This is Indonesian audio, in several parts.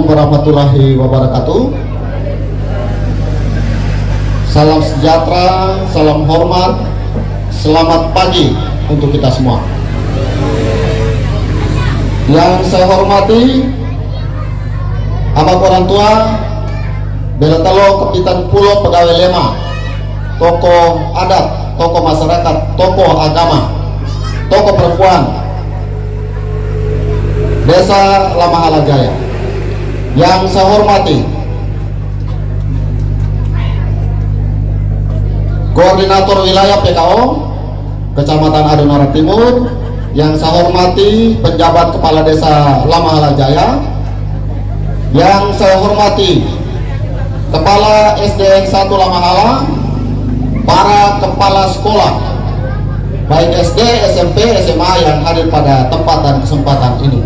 warahmatullahi wabarakatuh. Salam sejahtera, salam hormat, selamat pagi untuk kita semua. Yang saya hormati abang orang tua, bela telo Kapitan Pulau Pegawai Lema, tokoh adat, tokoh masyarakat, tokoh agama, tokoh perempuan Desa Lamahala Jaya. Yang saya hormati Koordinator Wilayah PKO Kecamatan Adonara Timur. Yang saya hormati penjabat Kepala Desa Lamahala Jaya. Yang saya hormati Kepala SDN 1 Lamahala, para kepala sekolah baik SD, SMP, SMA yang hadir pada tempat dan kesempatan ini.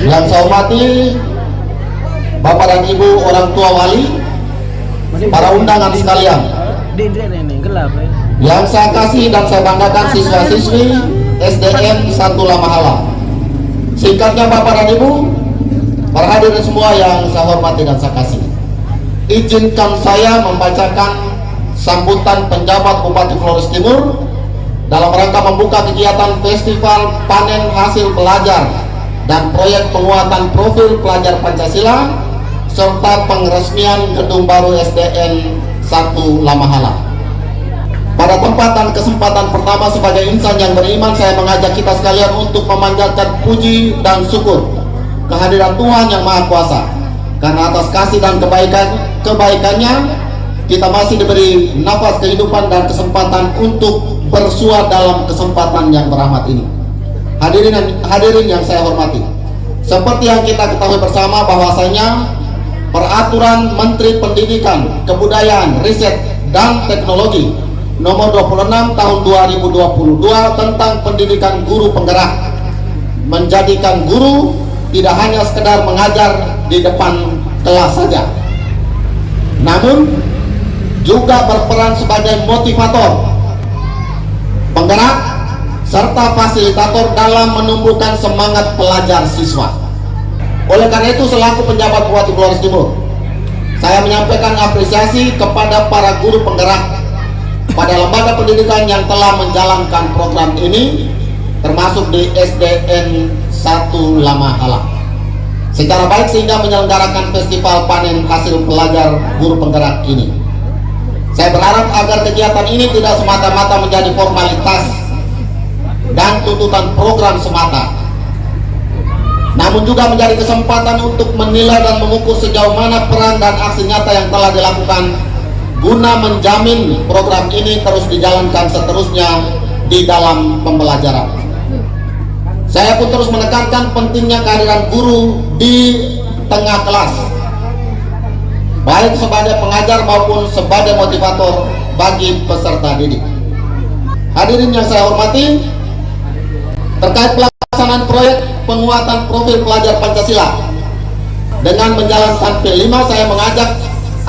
Yang saya hormati Bapak dan Ibu orang tua wali, para undangan sekalian. Yang saya kasih dan saya banggakan siswa-siswi SDN 1 Lamahala. Singkatnya Bapak dan Ibu, para hadirin semua yang saya hormati dan saya kasih, izinkan saya membacakan sambutan penjabat Bupati Flores Timur dalam rangka membuka kegiatan Festival Panen Hasil Pelajar dan proyek penguatan profil pelajar Pancasila serta pengeresmian gedung baru SDN 1 Lamahala. Pada tempat dan kesempatan pertama sebagai insan yang beriman, saya mengajak kita sekalian untuk memanjatkan puji dan syukur kehadiran Tuhan Yang Maha Kuasa, karena atas kasih dan kebaikannya kita masih diberi nafas kehidupan dan kesempatan untuk bersua dalam kesempatan yang berahmat ini. Hadirin yang saya hormati, seperti yang kita ketahui bersama bahwasanya Peraturan Menteri Pendidikan, Kebudayaan, Riset, dan Teknologi Nomor 26 Tahun 2022 tentang pendidikan guru penggerak menjadikan guru tidak hanya sekedar mengajar di depan kelas saja, namun juga berperan sebagai motivator, penggerak, serta fasilitator dalam menumbuhkan semangat pelajar siswa. Oleh karena itu, selaku penjabat Bupati Flores Timur, saya menyampaikan apresiasi kepada para guru penggerak pada lembaga pendidikan yang telah menjalankan program ini, termasuk di SDN 1 Lamahala secara baik sehingga menyelenggarakan festival panen hasil pelajar guru penggerak ini. Saya berharap agar kegiatan ini tidak semata-mata menjadi formalitas dan tuntutan program semata, namun juga menjadi kesempatan untuk menilai dan mengukur sejauh mana peran dan aksi nyata yang telah dilakukan guna menjamin program ini terus dijalankan seterusnya di dalam pembelajaran. Saya pun terus menekankan pentingnya kehadiran guru di tengah kelas, baik sebagai pengajar maupun sebagai motivator bagi peserta didik. Hadirin yang saya hormati, terkait pelaksanaan proyek penguatan profil pelajar Pancasila dengan menjalankan P5, saya mengajak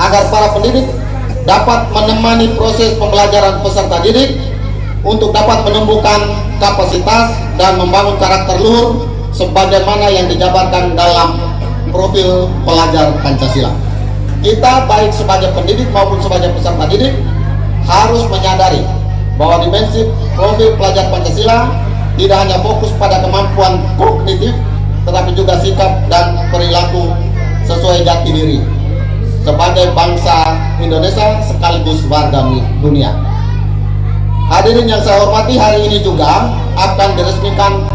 agar para pendidik dapat menemani proses pembelajaran peserta didik untuk dapat menumbuhkan kapasitas dan membangun karakter luhur sebagaimana yang dijabarkan dalam profil pelajar Pancasila. Kita baik sebagai pendidik maupun sebagai peserta didik harus menyadari bahwa dimensi profil pelajar Pancasila tidak hanya fokus pada kemampuan kognitif, tetapi juga sikap dan perilaku sesuai jati diri sebagai bangsa Indonesia sekaligus warga dunia. Hadirin yang saya hormati, hari ini juga akan diresmikan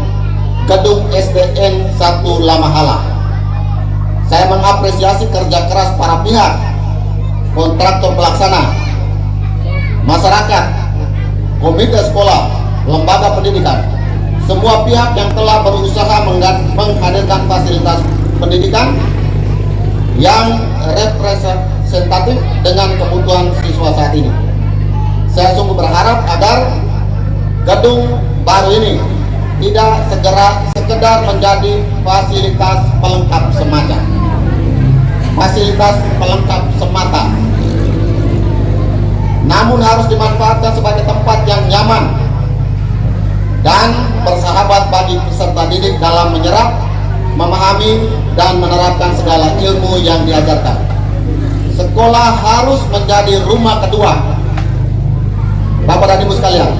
gedung SDN 1 Lamahala. Saya mengapresiasi kerja keras para pihak, kontraktor pelaksana, masyarakat, komite sekolah, lembaga pendidikan, semua pihak yang telah berusaha menghadirkan fasilitas pendidikan yang representatif dengan kebutuhan siswa saat ini. Saya sungguh berharap agar gedung baru ini tidak sekedar menjadi fasilitas pelengkap semata, namun harus dimanfaatkan sebagai tempat yang nyaman dan bersahabat bagi peserta didik dalam menyerap, memahami dan menerapkan segala ilmu yang diajarkan. Sekolah harus menjadi rumah kedua. Bapak dan Ibu sekalian,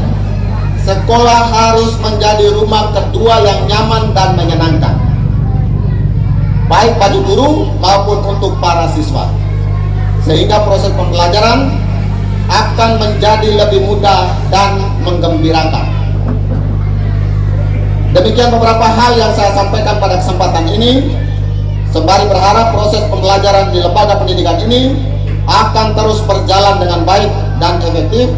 sekolah harus menjadi rumah kedua yang nyaman dan menyenangkan, baik bagi guru maupun untuk para siswa, sehingga proses pembelajaran akan menjadi lebih mudah dan menggembirakan. Demikian beberapa hal yang saya sampaikan pada kesempatan ini. Sembari berharap proses pembelajaran di lembaga pendidikan ini akan terus berjalan dengan baik dan efektif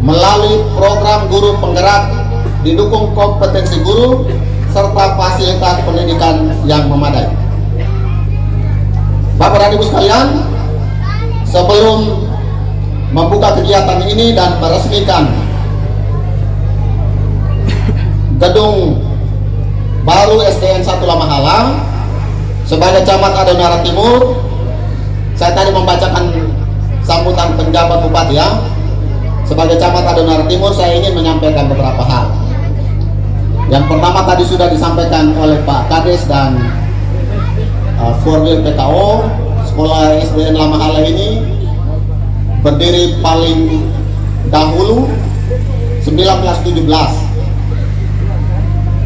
melalui program guru penggerak, didukung kompetensi guru serta fasilitas pendidikan yang memadai. Bapak dan Ibu sekalian, sebelum membuka kegiatan ini dan meresmikan gedung baru SDN 1 Lamahala sebagai Camat Adonara Timur, saya tadi membacakan sambutan penjabat bupati ya. Sebagai Camat Adonara Timur, saya ingin menyampaikan beberapa hal. Yang pertama tadi sudah disampaikan oleh Pak Kades dan Forwil PKO, sekolah SDN Lamahala ini berdiri paling dahulu 1917.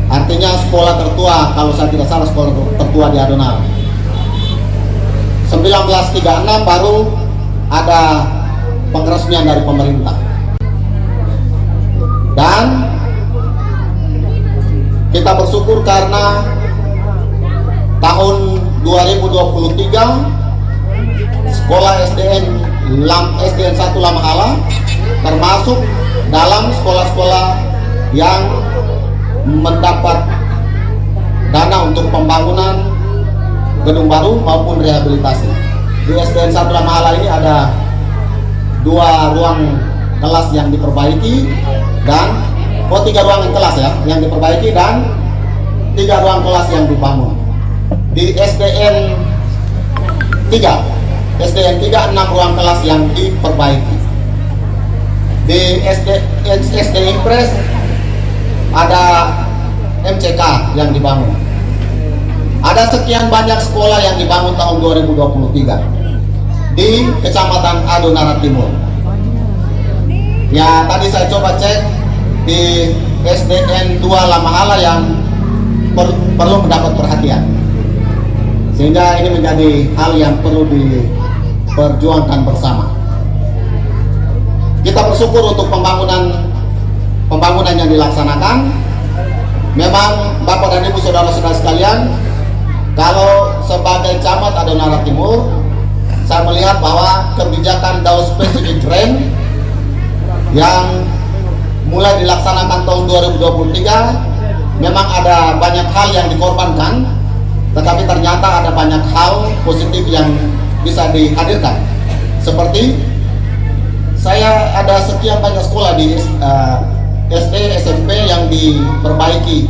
Artinya sekolah tertua, kalau saya tidak salah, sekolah tertua di Adonara. 1936 baru ada pengeresmian dari pemerintah. Dan kita bersyukur karena tahun 2023 sekolah SDN 1 Lamahala termasuk dalam sekolah-sekolah yang mendapat dana untuk pembangunan gedung baru maupun rehabilitasi. Di SDN 1 Lamahala ini ada 2 ruang kelas yang diperbaiki dan 3 ruangan kelas ya yang diperbaiki dan 3 ruang kelas yang dibangun. Di SDN 3 6 ruang kelas yang diperbaiki. Di SD Impres ada MCK yang dibangun. Ada sekian banyak sekolah yang dibangun tahun 2023 di Kecamatan Adonara Timur. Ya, tadi saya coba cek di SDN 2 Lamahala yang perlu mendapat perhatian. Sehingga ini menjadi hal yang perlu diperjuangkan bersama. Kita bersyukur untuk pembangunan yang dilaksanakan. Memang Bapak dan Ibu saudara-saudara sekalian, kalau sebagai Camat Adonara Timur, saya melihat bahwa kebijakan DAO Specific Grant yang mulai dilaksanakan tahun 2023 memang ada banyak hal yang dikorbankan, tetapi ternyata ada banyak hal positif yang bisa dihadirkan. Seperti saya ada sekian banyak sekolah di SD, SMP yang diperbaiki,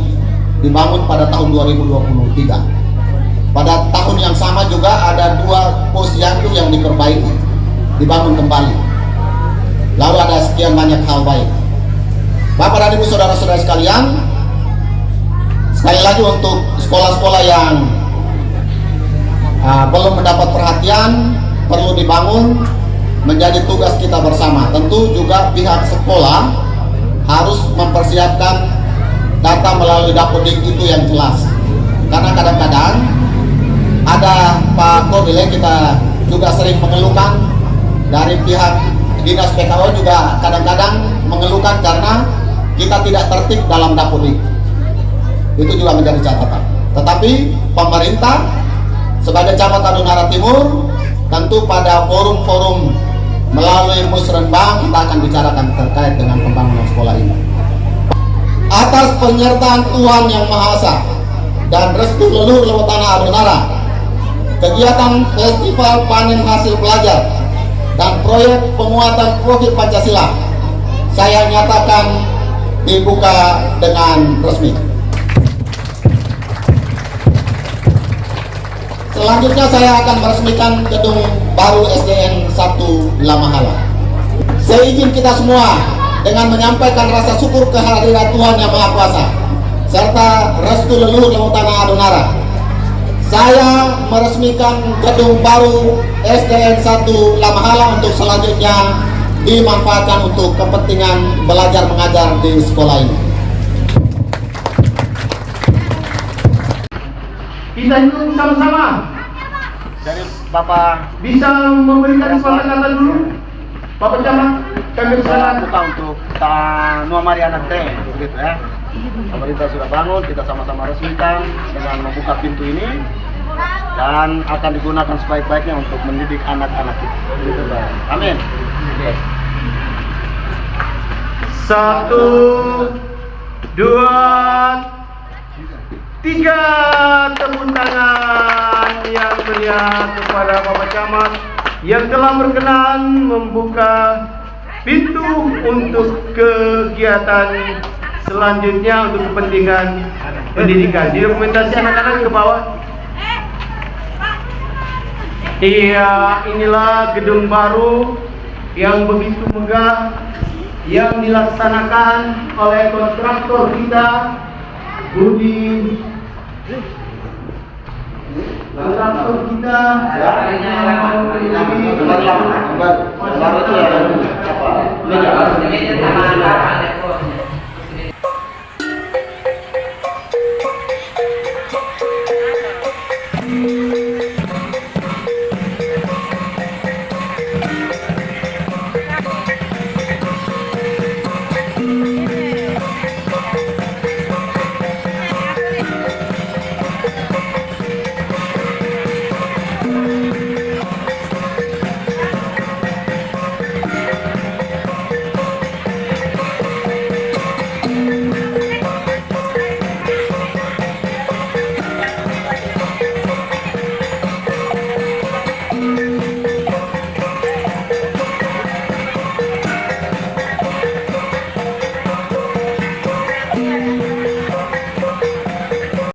dibangun pada tahun 2023. Pada tahun yang sama juga ada 2 posyandu yang diperbaiki, dibangun kembali. Lalu ada sekian banyak hal baik. Bapak dan Ibu saudara-saudara sekalian, sekali lagi untuk sekolah-sekolah yang belum mendapat perhatian, perlu dibangun, menjadi tugas kita bersama. Tentu juga pihak sekolah harus mempersiapkan data melalui Dapodik itu yang jelas. Karena kadang-kadang ada Pak Kodile, kita juga sering mengeluhkan dari pihak Dinas PKO juga kadang-kadang mengeluhkan karena kita tidak tertib dalam Dapodik. Itu juga menjadi catatan. Tetapi pemerintah sebagai Camat Adonara Timur tentu pada forum-forum melalui Musrenbang kita akan bicarakan terkait dengan pembangunan sekolah ini. Atas penyertaan Tuhan Yang Maha Esa dan restu leluhur Lewatana Adonara, kegiatan Festival Panen Hasil Pelajar dan proyek penguatan profil Pancasila saya nyatakan dibuka dengan resmi. Selanjutnya saya akan meresmikan gedung baru SDN 1 Lamahala. Saya izin kita semua dengan menyampaikan rasa syukur kehadiran Tuhan Yang Maha Kuasa serta restu leluhur Lewatana Adonara saya meresmikan gedung baru SDN 1 Lamahala untuk selanjutnya dimanfaatkan untuk kepentingan belajar mengajar di sekolah ini. Kita hitung sama-sama. Dari Bapak Bisa memberikan suara kata dulu. Bapak Camat, kami saya silakan. buka untuk Nuah Mari anak teh, begitu ya. Pemerintah sudah bangun, kita sama-sama resmikan dengan membuka pintu ini dan akan digunakan sebaik-baiknya untuk mendidik anak-anak kita. Begitu, Pak. Amin. Satu, dua, tiga. Tepuk tangan yang meriah kepada Bapak Camat yang telah berkenan membuka pintu untuk kegiatan selanjutnya untuk kepentingan pendidikan. Dokumentasi anak-anak ke bawah. Iya, inilah gedung baru yang begitu megah yang dilaksanakan oleh kontraktor kita, Budi. Kontraktor kita Baru itu ya, apa?